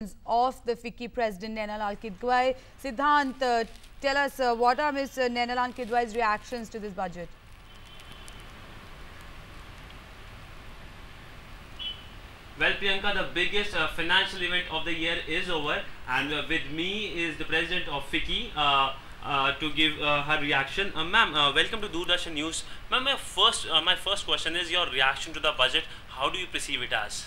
of the FICCI President Naina Lal Kidwai. Sidhant, tell us what are Ms. Naina Lal Kidwai's reactions to this budget? Well, Priyanka, the biggest financial event of the year is over, and with me is the president of FICCI to give her reaction. Ma'am, welcome to Doordarshan News. Ma'am, my first question is your reaction to the budget. How do you perceive it as?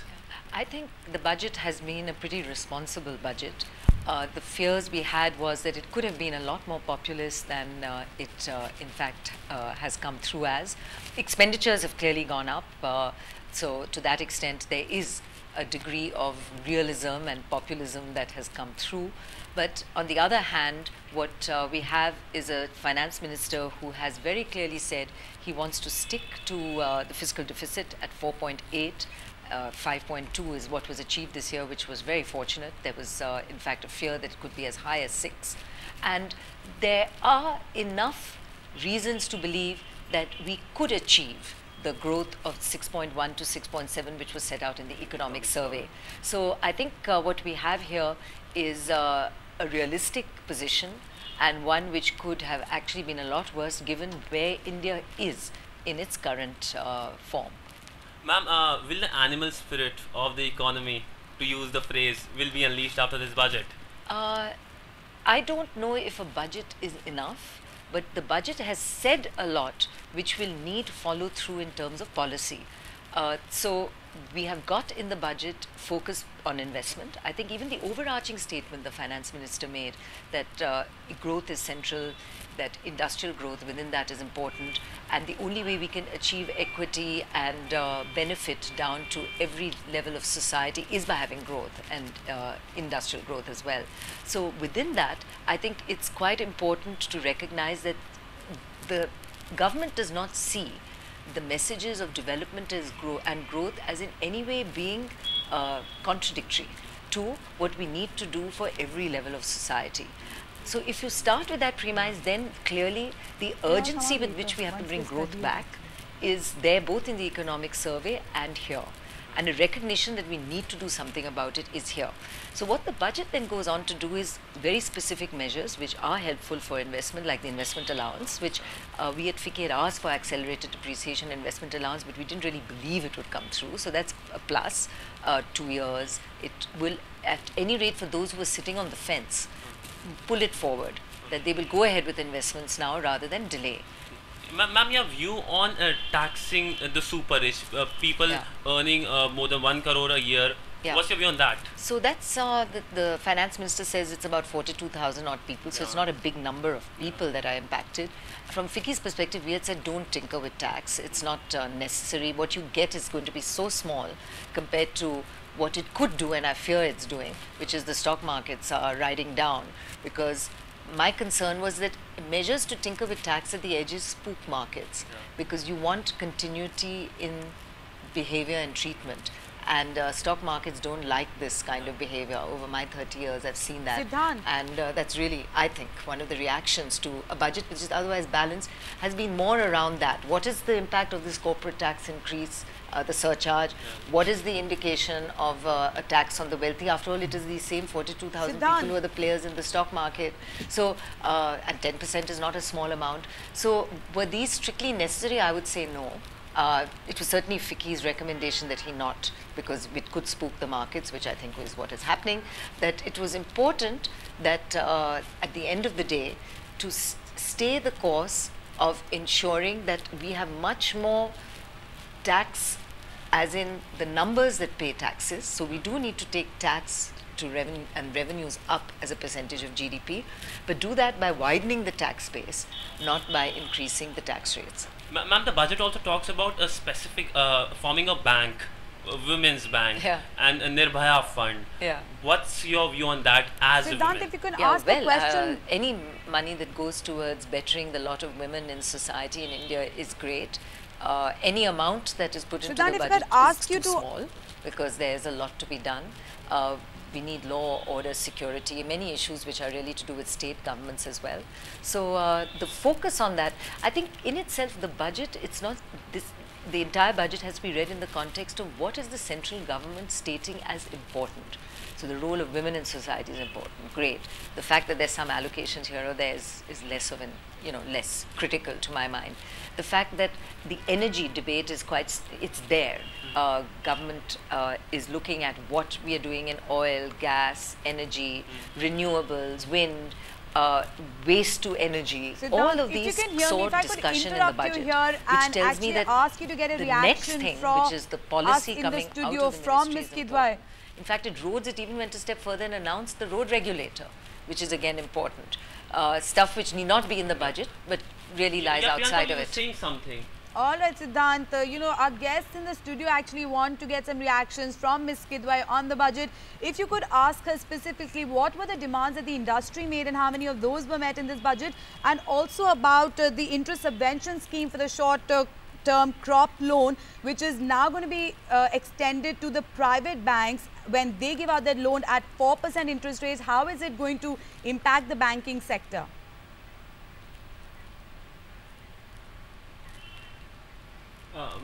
I think the budget has been a pretty responsible budget. The fears we had was that it could have been a lot more populist than it in fact has come through as. Expenditures have clearly gone up, so to that extent there is a degree of realism and populism that has come through. But on the other hand, what we have is a finance minister who has very clearly said he wants to stick to the fiscal deficit at 4.8. 5.2 is what was achieved this year, which was very fortunate. There was in fact a fear that it could be as high as 6, and there are enough reasons to believe that we could achieve the growth of 6.1 to 6.7 which was set out in the economic survey. So I think what we have here is a realistic position, and one which could have actually been a lot worse given where India is in its current form. Ma'am, will the animal spirit of the economy, to use the phrase, will be unleashed after this budget? I don't know if a budget is enough, but the budget has said a lot which will need follow through in terms of policy. So we have got in the budget focus on investment. I think even the overarching statement the finance minister made that growth is central, that industrial growth within that is important, and the only way we can achieve equity and benefit down to every level of society is by having growth and industrial growth as well. So within that, I think it's quite important to recognize that the government does not see the messages of development and growth as in any way being contradictory to what we need to do for every level of society. So if you start with that premise, then clearly the urgency with which we have to bring growth back is there both in the economic survey and here. And a recognition that we need to do something about it is here. So what the budget then goes on to do is very specific measures which are helpful for investment, like the investment allowance, which we at FICCI had asked for accelerated depreciation investment allowance, but we didn't really believe it would come through. So that's a plus. 2 years. It will, at any rate, for those who are sitting on the fence, pull it forward, that they will go ahead with investments now rather than delay. Ma'am, your view on taxing the super rich, people earning more than 1 crore a year, what's your view on that? So that's the finance minister says it's about 42,000 odd people, so it's not a big number of people that are impacted. From FICCI's perspective, we had said don't tinker with tax, it's not necessary. What you get is going to be so small compared to what it could do, and I fear it's doing, which is the stock markets are riding down, because my concern was that measures to tinker with tax at the edges spook markets, because you want continuity in behavior and treatment, and stock markets don't like this kind of behavior. Over my 30 years I've seen that. Sidhant. And that's really, I think, one of the reactions to a budget which is otherwise balanced has been more around that. What is the impact of this corporate tax increase, the surcharge? What is the indication of a tax on the wealthy? After all, it is the same 42,000 people who are the players in the stock market. So, and 10% is not a small amount. So, were these strictly necessary? I would say no. It was certainly FICCI's recommendation that he not, because it could spook the markets, which I think is what is happening, that it was important that at the end of the day to stay the course of ensuring that we have much more tax as in the numbers that pay taxes. So we do need to take tax to revenue and revenues up as a percentage of GDP, but do that by widening the tax base, not by increasing the tax rates. Ma'am, the budget also talks about a specific forming a bank, a women's bank, and a Nirbhaya fund. What's your view on that as a woman? If you can ask the question. Any money that goes towards bettering the lot of women in society in India is great. Any amount that is put into the budget is too small, because there's a lot to be done. We need law, order, security, many issues which are really to do with state governments as well. So the focus on that, I think in itself the budget, it's not this, the entire budget has to be read in the context of what is the central government stating as important. So the role of women in society is important. Great. The fact that there's some allocations here or there is less of an, less critical to my mind. The fact that the energy debate is it's there. Government is looking at what we are doing in oil, gas, energy, renewables, wind, waste to energy, Sidhant, all of these sort discussion in the budget, which tells me that ask you to get a the reaction next thing, from which is the policy us coming in the studio out of the from ministry Ms. is Kidwai. important. In fact, at roads, it even went a step further and announced the road regulator, which is again important. Stuff which need not be in the budget, but really lies outside Priyanka, of it. Saying something. All right, Sidhant, our guests in the studio actually want to get some reactions from Ms. Kidwai on the budget. If you could ask her specifically, what were the demands that the industry made and how many of those were met in this budget? And also about the interest subvention scheme for the short-term crop loan, which is now going to be extended to the private banks when they give out that loan at 4% interest rates. How is it going to impact the banking sector?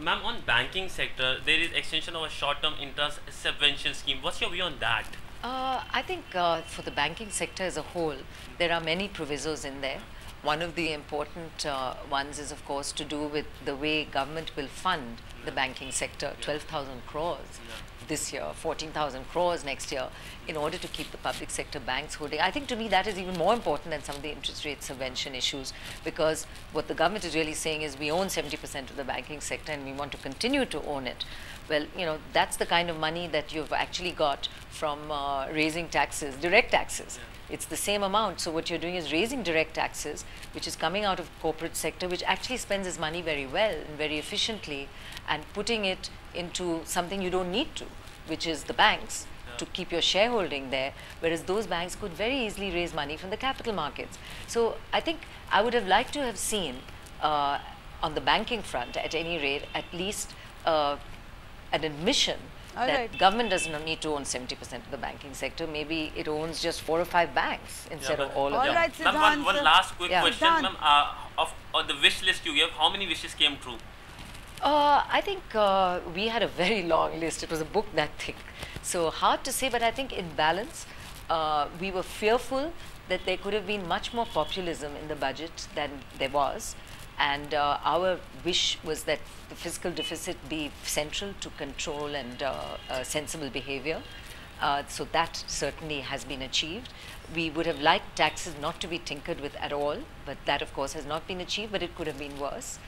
Ma'am, on banking sector, there is extension of a short-term interest subvention scheme. What's your view on that? I think for the banking sector as a whole, there are many provisos in there. One of the important ones is, of course, to do with the way government will fund the banking sector, 12,000 crores this year, 14,000 crores next year, in order to keep the public sector banks holding. I think to me that is even more important than some of the interest rate subvention issues, because what the government is really saying is we own 70% of the banking sector and we want to continue to own it. Well, that's the kind of money that you've actually got from raising taxes, direct taxes. It's the same amount. So what you're doing is raising direct taxes, which is coming out of corporate sector, which actually spends its money very well and very efficiently, and putting it into something you don't need to, which is the banks, to keep your shareholding there, whereas those banks could very easily raise money from the capital markets. So I think I would have liked to have seen on the banking front, at any rate, at least an admission that government does not need to own 70% of the banking sector. Maybe it owns just 4 or 5 banks instead of all of them. Right, Sidhant, one last quick question, Sidhant. ma'am. Of the wish list you gave, how many wishes came true? I think we had a very long list. It was a book that thick. So hard to say, but I think in balance, we were fearful that there could have been much more populism in the budget than there was. And our wish was that the fiscal deficit be central to control and sensible behavior. So that certainly has been achieved. We would have liked taxes not to be tinkered with at all, but that of course has not been achieved, but it could have been worse.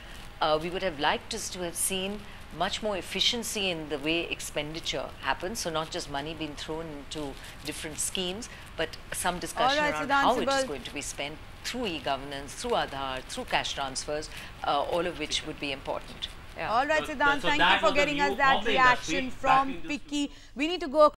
We would have liked us to have seen much more efficiency in the way expenditure happens. So not just money being thrown into different schemes, but some discussion around how it is going to be spent through e-governance, through Aadhaar, through cash transfers, all of which would be important. All right, Sidhant, thank you for getting us that reaction from Vicky. We need to go